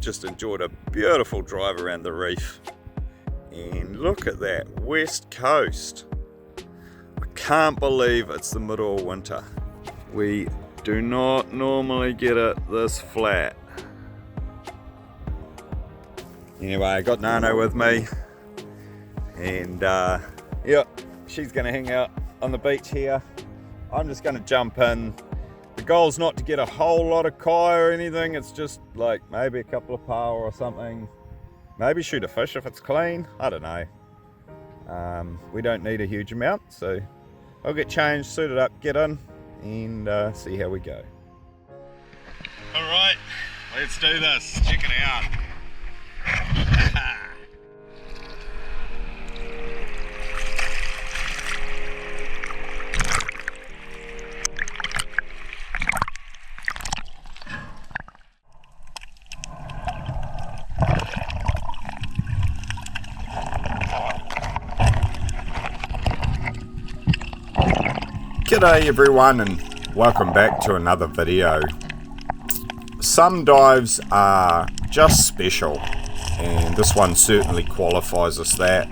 just enjoyed a beautiful drive around the reef. And look at that, west coast. I can't believe it's the middle of winter. We do not normally get it this flat. Anyway, I got Nano with me. And yeah, she's gonna hang out on the beach here. I'm just gonna jump in. The goal's not to get a whole lot of kai or anything, it's just like maybe a couple of paua or something. Maybe shoot a fish if it's clean, I don't know. We don't need a huge amount, so I'll get changed, suit it up, get in, and see how we go. Alright, let's do this, check it out. G'day everyone, and welcome back to another video. Some dives are just special, and this one certainly qualifies as that.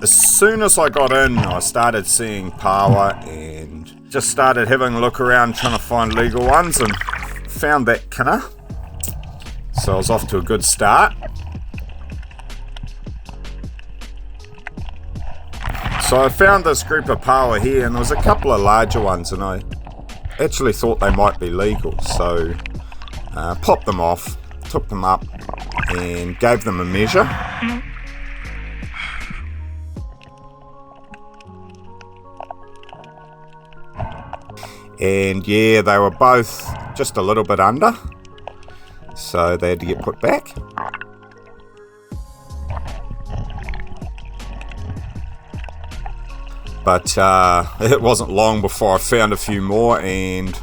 As soon as I got in, I started seeing paua and just started having a look around trying to find legal ones, and found that Kina. So I was off to a good start. So I found this group of paua here, and there was a couple of larger ones, and I actually thought they might be legal. So popped them off, took them up, and gave them a measure. And yeah, they were both just a little bit under, so they had to get put back. But it wasn't long before I found a few more, and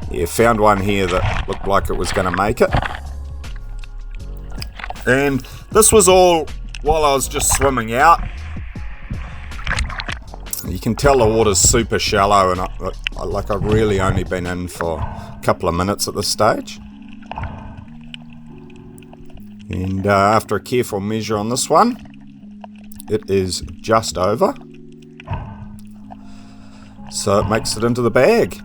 yeah, found one here that looked like it was going to make it. And this was all while I was just swimming out. You can tell the water's super shallow, and I've really only been in for a couple of minutes at this stage. And after a careful measure on this one, it is just over. So it makes it into the bag.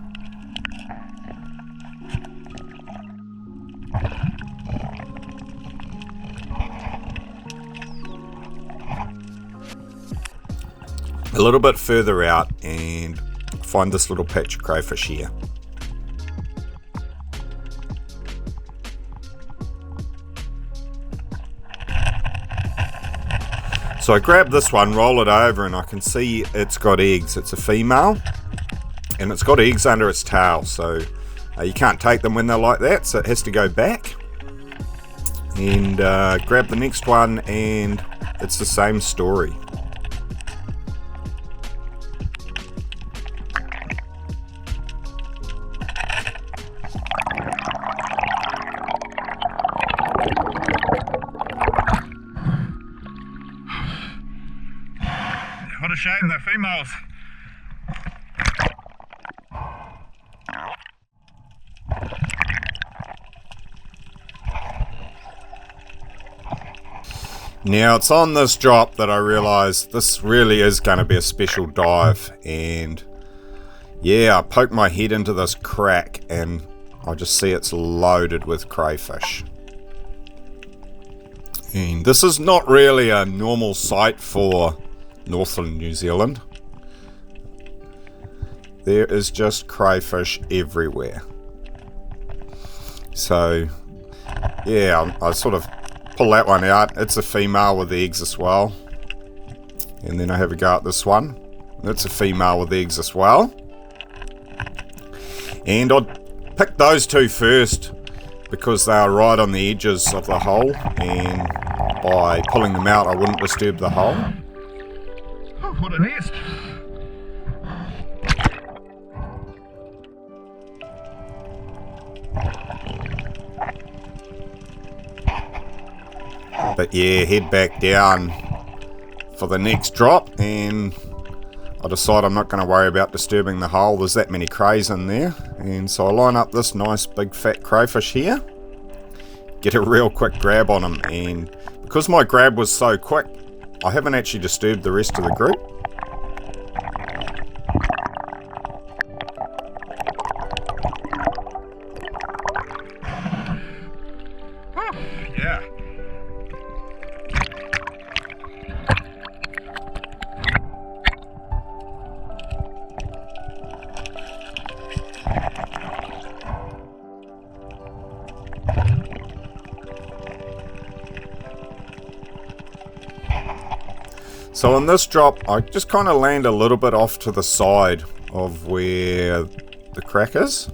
A little bit further out, and find this little patch of crayfish here. So I grab this one, roll it over, and I can see it's got eggs. It's a female, and it's got eggs under its tail, so you can't take them when they're like that, so it has to go back. And grab the next one, and it's the same story. What a shame, they're females. Now it's on this drop that I realised this really is going to be a special dive, and yeah, I poked my head into this crack and I just see it's loaded with crayfish. And this is not really a normal sight for Northern New Zealand. There is just crayfish everywhere. So yeah, I sort of pull that one out. It's a female with eggs as well. And then I have a go at this one. It's a female with eggs as well. And I picked those two first because they are right on the edges of the hole, and by pulling them out I wouldn't disturb the hole. Oh, what a nest! But yeah, head back down for the next drop, and I decide I'm not going to worry about disturbing the hole. There's that many crays in there, and so I line up this nice big fat crayfish here, get a real quick grab on him, and because my grab was so quick, I haven't actually disturbed the rest of the group. Yeah. So on this drop, I just kind of land a little bit off to the side of where the crack is.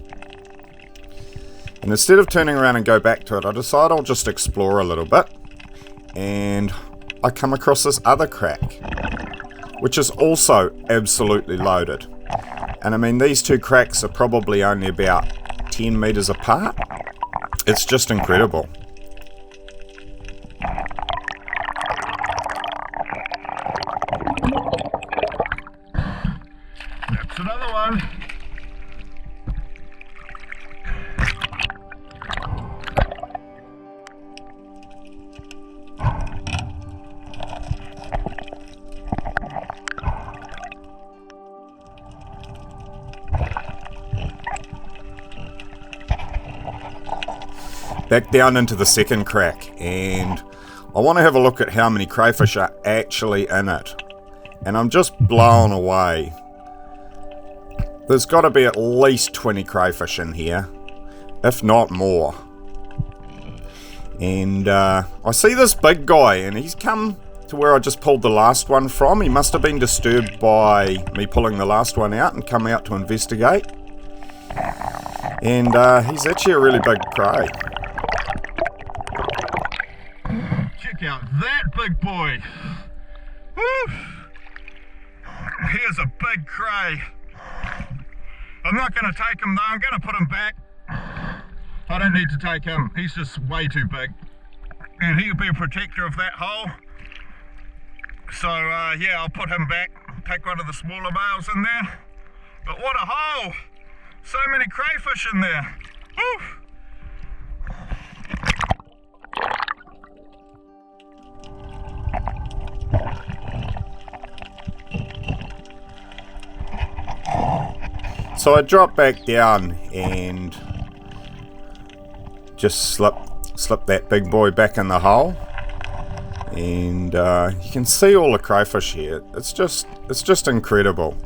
And instead of turning around and go back to it, I decide I'll just explore a little bit. And I come across this other crack, which is also absolutely loaded. And I mean, these two cracks are probably only about 10 meters apart. It's just incredible. That's another one. Back down into the second crack, and I want to have a look at how many crayfish are actually in it. And I'm just blown away. There's got to be at least 20 crayfish in here, if not more. And I see this big guy, and he's come to where I just pulled the last one from. He must have been disturbed by me pulling the last one out and come out to investigate. And he's actually a really big cray. Check out that big boy. Woo! Here's a big cray. I'm not going to take him though, I'm going to put him back. I don't need to take him, he's just way too big. And he'll be a protector of that hole. So yeah, I'll put him back, take one of the smaller males in there. But what a hole! So many crayfish in there. Woo! So I drop back down and just slip that big boy back in the hole, and you can see all the crayfish here. It's just incredible,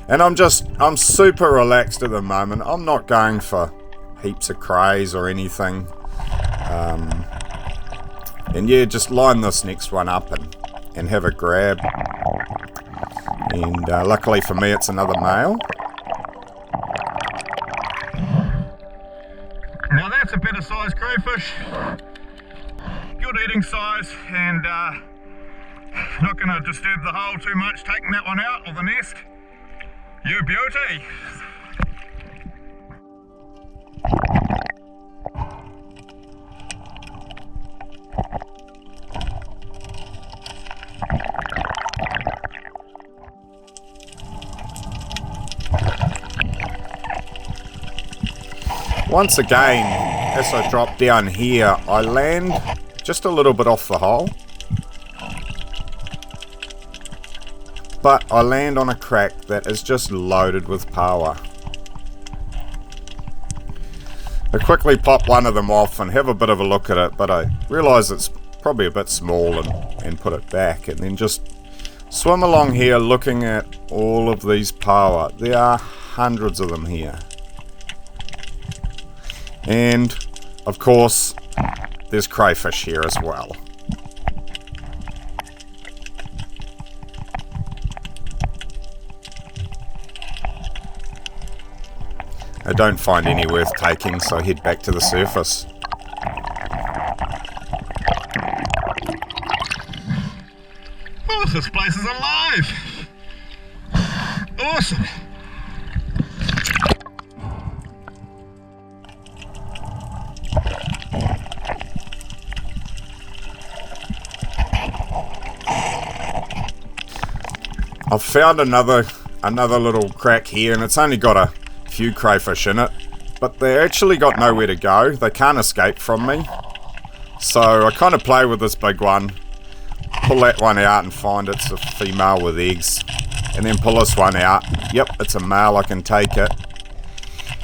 and I'm super relaxed at the moment. I'm not going for heaps of crays or anything, and yeah, just line this next one up and have a grab. And luckily for me, it's another male. Now that's a better sized crayfish, good eating size, and not going to disturb the hole too much, taking that one out of the nest. You beauty! Once again, as I drop down here, I land just a little bit off the hole. But I land on a crack that is just loaded with Paua. I quickly pop one of them off and have a bit of a look at it, but I realise it's probably a bit small and put it back, and then just swim along here looking at all of these Paua. There are hundreds of them here. And, of course, there's crayfish here as well. I don't find any worth taking, so I head back to the surface. Oh, this place is alive! Awesome! I've found another little crack here, and it's only got a few crayfish in it, but they actually got nowhere to go. They can't escape from me. So I kind of play with this big one, pull that one out and find it's a female with eggs, and then pull this one out. Yep, it's a male, I can take it.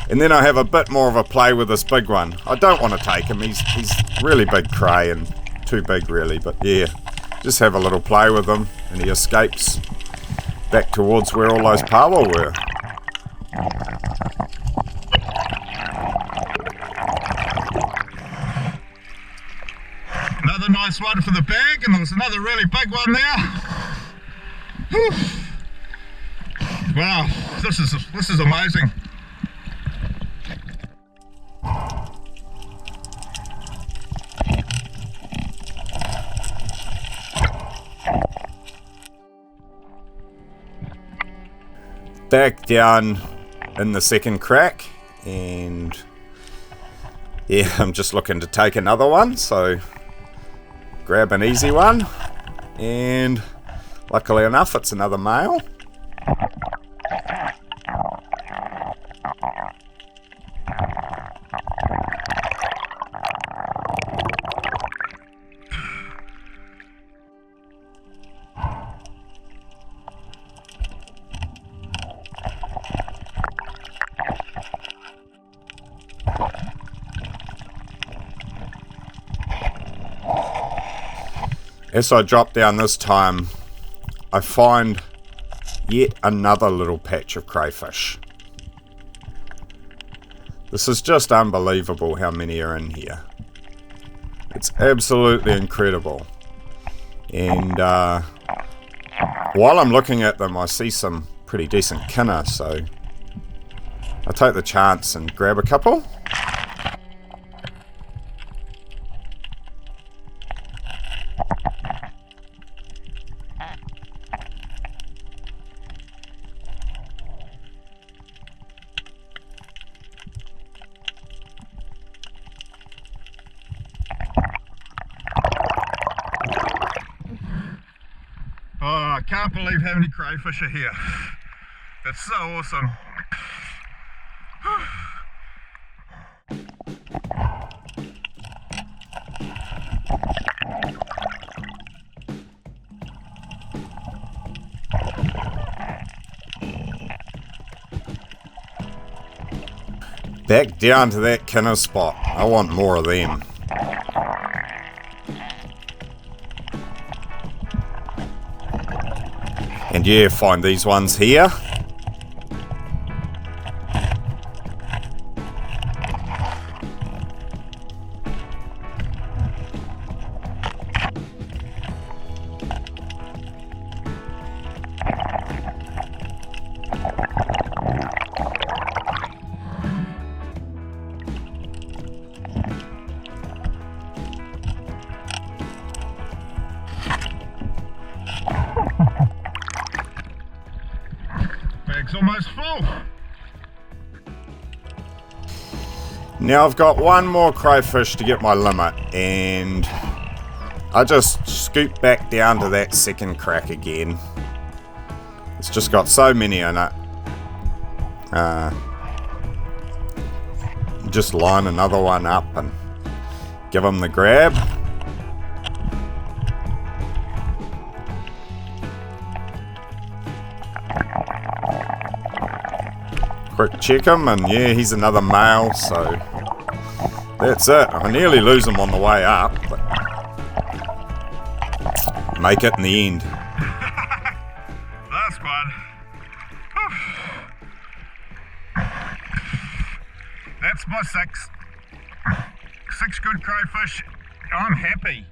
And then I have a bit more of a play with this big one. I don't want to take him, he's really big cray and too big really, but yeah, just have a little play with him and he escapes back towards where all those Paua were. Another nice one for the bag, and there was another really big one there. Whew. Wow, this is amazing. Back down in the second crack, and yeah, I'm just looking to take another one, so grab an easy one, and luckily enough it's another male. As I drop down this time, I find yet another little patch of crayfish. This is just unbelievable how many are in here. It's absolutely incredible. And while I'm looking at them, I see some pretty decent Kina, so I'll take the chance and grab a couple. Oh, I can't believe how many crayfish are here. That's so awesome. Back down to that Kina spot. I want more of them. And yeah, find these ones here. Bag's almost full. Now I've got one more crayfish to get my limit, and I just scoop back down to that second crack again. It's just got so many in it. Just line another one up and give them the grab. Quick check him, and yeah, he's another male, so that's it. I nearly lose him on the way up, but make it in the end. That's good. That's my six. 6 good crayfish. I'm happy.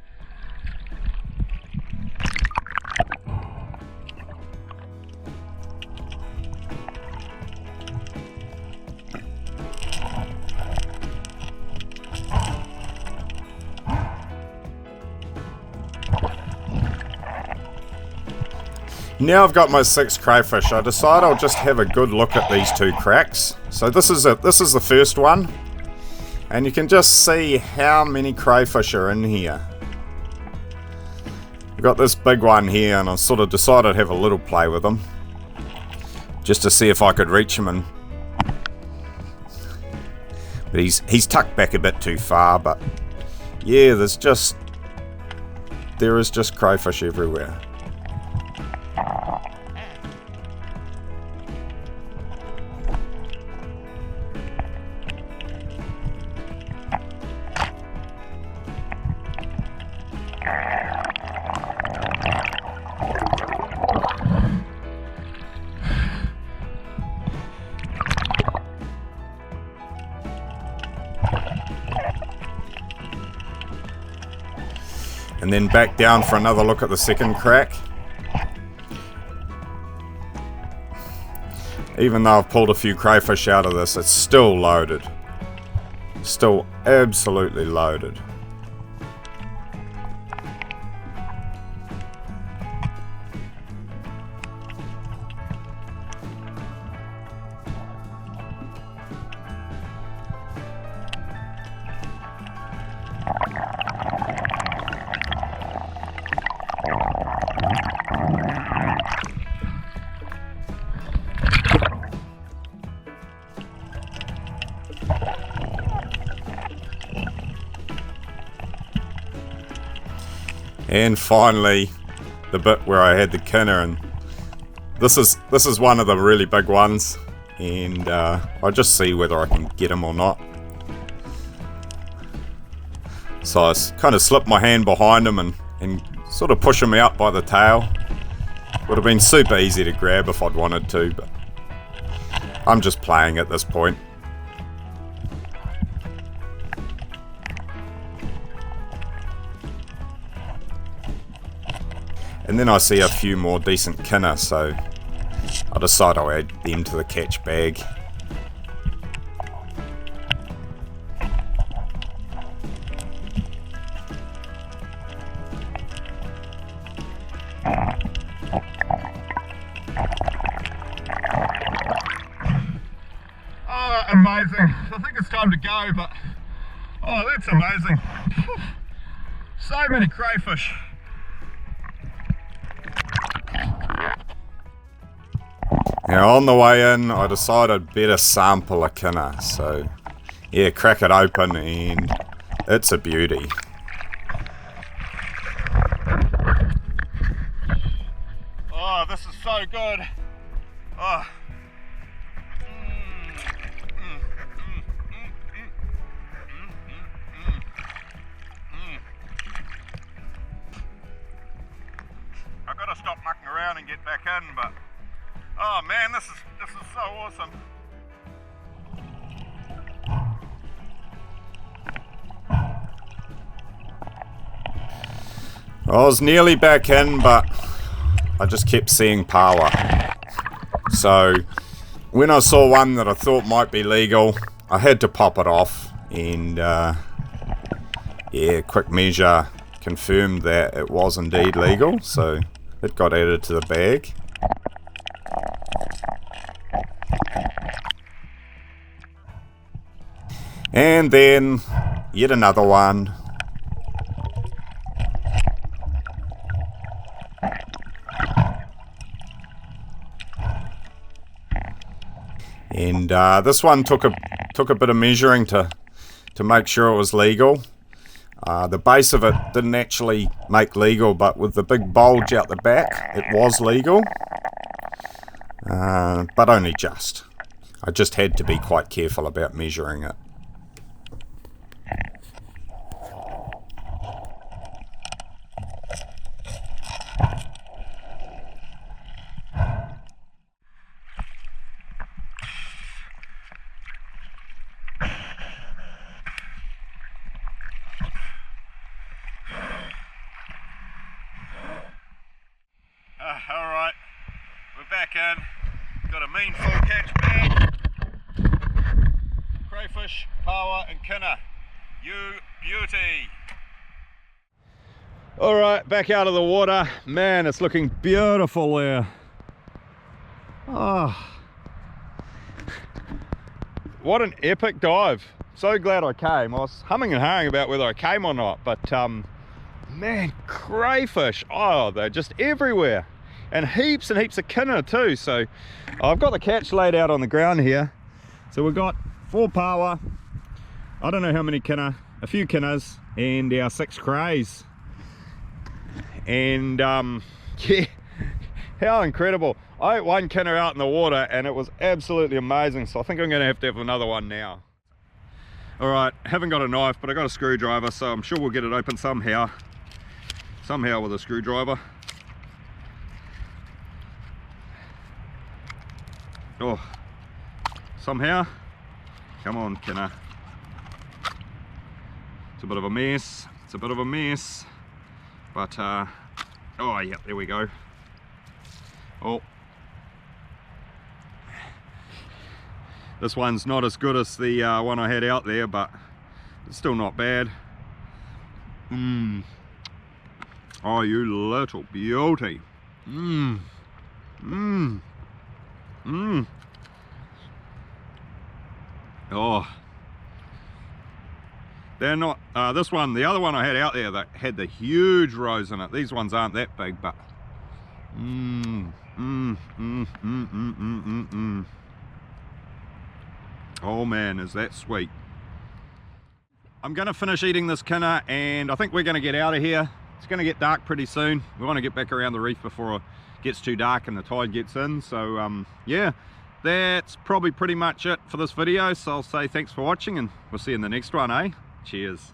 Now I've got my 6 crayfish, I decide I'll just have a good look at these 2 cracks. So this is the first one, and you can just see how many crayfish are in here. I've got this big one here, and I sort of decided to have a little play with him, just to see if I could reach him. But he's tucked back a bit too far, but yeah, there is just crayfish everywhere. And then back down for another look at the second crack. Even though I've pulled a few crayfish out of this, it's still loaded. Still absolutely loaded. And finally, the bit where I had the Kina, and this is one of the really big ones, and I'll just see whether I can get him or not. So I kind of slipped my hand behind him and sort of push him out by the tail. Would have been super easy to grab if I'd wanted to, but I'm just playing at this point. And then I see a few more decent Kina, so I decide I'll add them to the catch bag. Oh, amazing. I think it's time to go, but oh, that's amazing. So many crayfish. Now on the way in, I decided I'd better sample a Kina, so yeah, crack it open and it's a beauty. Oh, this is so good. Oh. I've got to stop mucking around and get back in, but oh man, this is so awesome. I was nearly back in, but I just kept seeing Paua. So when I saw one that I thought might be legal, I had to pop it off, and yeah, quick measure confirmed that it was indeed legal, so it got added to the bag. And then yet another one. And this one took a bit of measuring to make sure it was legal. The base of it didn't actually make legal, but with the big bulge out the back, it was legal. But only just. I just had to be quite careful about measuring it. Alright, we're back in. Got a mean full catch bag. Crayfish, Paua and Kina. You beauty. Alright, back out of the water. Man, it's looking beautiful there. Oh, what an epic dive. So glad I came. I was humming and hawing about whether I came or not, but man, crayfish, oh, they're just everywhere. And heaps of Kina too. So I've got the catch laid out on the ground here. So we've got 4 Paua, I don't know how many Kina, a few Kinas, and our 6 crays. And yeah, how incredible. I ate one Kina out in the water and it was absolutely amazing, so I think I'm going to have another one now. Alright, haven't got a knife, but I got a screwdriver, so I'm sure we'll get it open somehow with a screwdriver. Oh, somehow. Come on, Kina. It's a bit of a mess, but oh yeah, there we go. Oh, this one's not as good as the one I had out there, but it's still not bad. Oh, you little beauty. Oh, they're not this one, the other one I had out there that had the huge rows in it. These ones aren't that big, but oh man, is that sweet. I'm gonna finish eating this Kina and I think we're gonna get out of here. It's gonna get dark pretty soon. We want to get back around the reef before it gets too dark and the tide gets in. So yeah, that's probably pretty much it for this video. So I'll say thanks for watching and we'll see you in the next one, eh? Cheers.